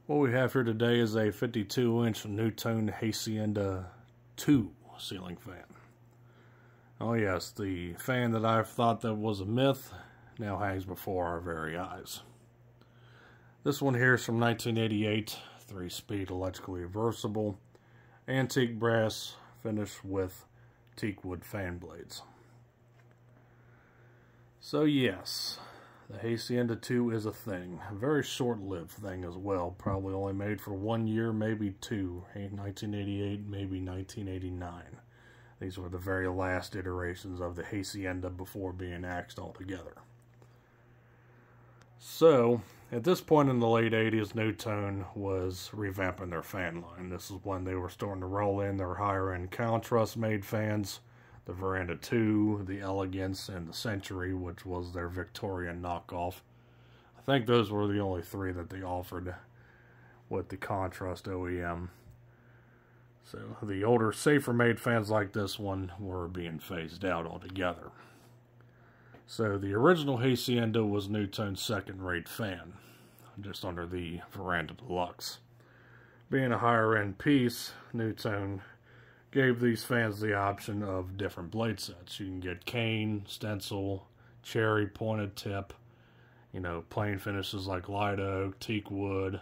What we have here today is a 52-inch Nutone Hacienda 2 ceiling fan. Oh yes, the fan that I thought that was a myth now hangs before our very eyes. This one here is from 1988, 3-speed electrically reversible, antique brass finish with teak wood fan blades. So yes, the Hacienda 2 is a thing. A very short-lived thing as well. Probably only made for 1 year, maybe 2. 1988, maybe 1989. These were the very last iterations of the Hacienda before being axed altogether. So, at this point in the late 80s, Nutone was revamping their fan line. This is when they were starting to roll in their higher-end Contrast-made fans. The Veranda 2, the Elegance, and the Century, which was their Victorian knockoff. I think those were the only 3 that they offered with the Contrast OEM. So the older, safer-made fans like this one were being phased out altogether. So the original Hacienda was Nutone's second-rate fan, just under the Veranda Deluxe. Being a higher-end piece, Nutone gave these fans the option of different blade sets. You can get cane, stencil, cherry, pointed tip, you know, plain finishes like light oak, teak wood,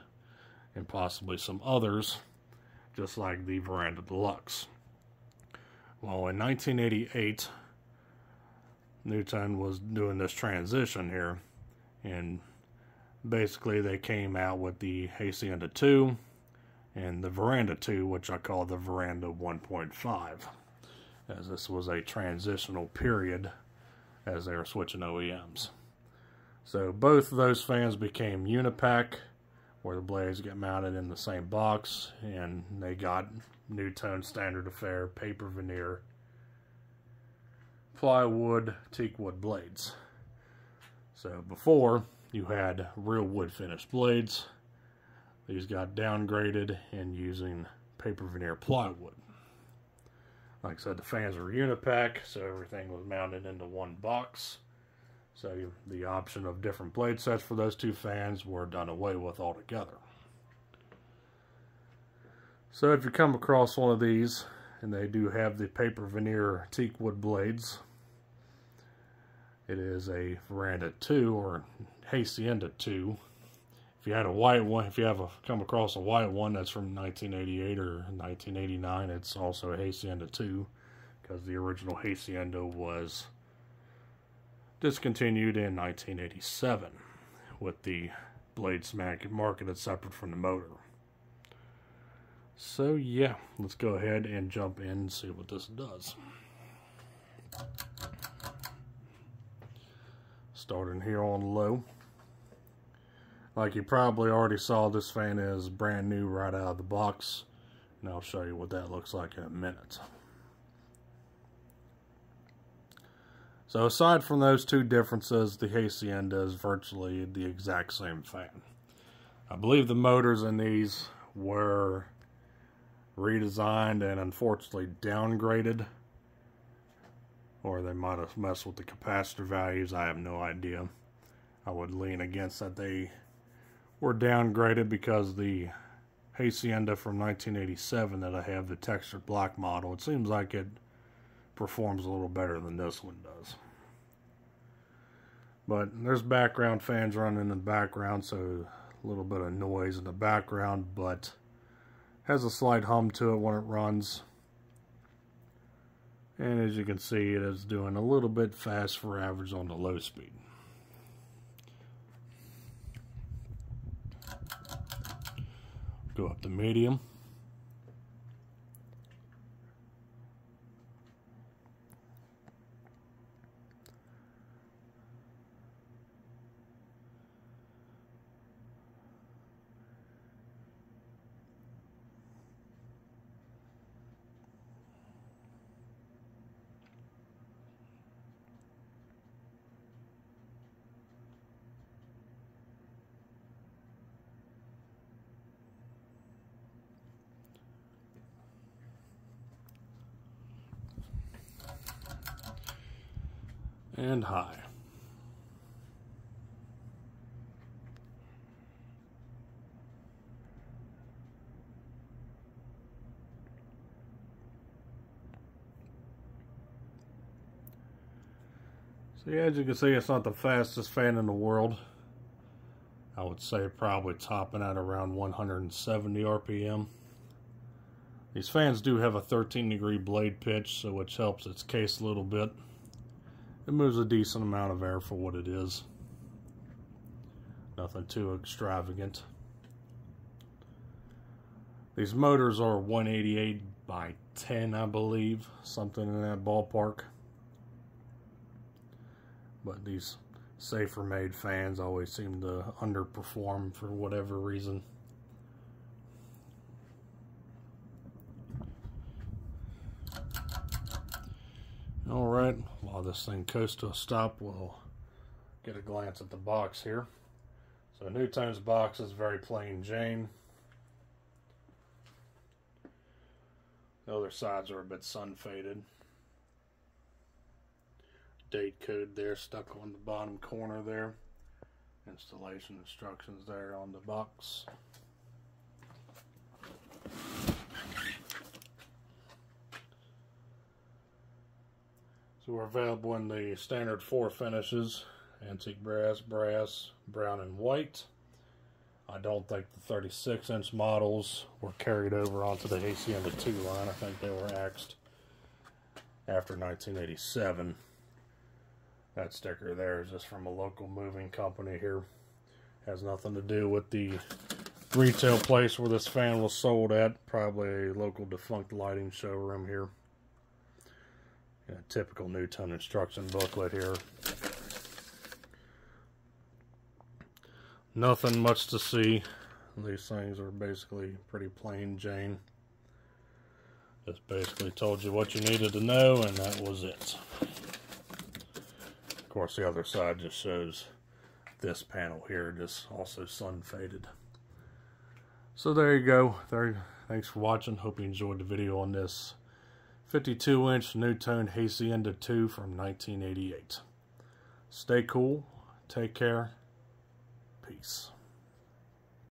and possibly some others, just like the Veranda Deluxe. Well, in 1988, Nutone was doing this transition here, and basically they came out with the Hacienda 2, and the Veranda 2, which I call the Veranda 1.5, as this was a transitional period as they were switching OEMs. So both of those fans became Unipack, where the blades get mounted in the same box, and they got Nutone standard affair paper veneer, plywood, teak wood blades. So before, you had real wood finished blades. These got downgraded and using paper veneer plywood. Like I said, the fans were Unipack, so everything was mounted into one box. So the option of different blade sets for those 2 fans were done away with altogether. So if you come across one of these, and they do have the paper veneer teak wood blades, it is a Veranda 2 or Hacienda 2. If you had a white one, if you have come across a white one that's from 1988 or 1989, it's also a Hacienda 2, because the original Hacienda was discontinued in 1987 with the blades marketed separate from the motor. So yeah, let's go ahead and jump in and see what this does. Starting here on low. Like you probably already saw, this fan is brand new right out of the box, and I'll show you what that looks like in a minute. So aside from those 2 differences, the Hacienda is virtually the exact same fan. I believe the motors in these were redesigned and unfortunately downgraded, or they might have messed with the capacitor values. I have no idea. I would lean against that they were downgraded, because the Hacienda from 1987 that I have, the textured black model, it seems like it performs a little better than this one does. But there's background fans running in the background, so a little bit of noise in the background, but has a slight hum to it when it runs. And as you can see, it is doing a little bit fast for average on the low speed. Go up to medium. And high. So yeah, as you can see, it's not the fastest fan in the world. I would say probably topping at around 170 RPM. These fans do have a 13-degree blade pitch, so which helps its case a little bit. It moves a decent amount of air for what it is. Nothing too extravagant. These motors are 188 by 10, I believe, something in that ballpark. But these safer made fans always seem to underperform for whatever reason. Alright, while this thing coasts to a stop, we'll get a glance at the box here. So NuTone's box is very plain Jane. The other sides are a bit sun faded. Date code there stuck on the bottom corner there. Installation instructions there on the box. So we're available in the standard 4 finishes: antique brass, brass, brown, and white. I don't think the 36-inch models were carried over onto the Hacienda 2 line. I think they were axed after 1987. That sticker there is just from a local moving company here. Has nothing to do with the retail place where this fan was sold at. Probably a local defunct lighting showroom here. A typical NuTone instruction booklet here. Nothing much to see. These things are basically pretty plain Jane. Just basically told you what you needed to know, and that was it. Of course, the other side just shows this panel here, just also sun faded. So there you go. Thanks for watching. Hope you enjoyed the video on this 52-inch NuTone Hacienda 2 from 1988. Stay cool. Take care. Peace.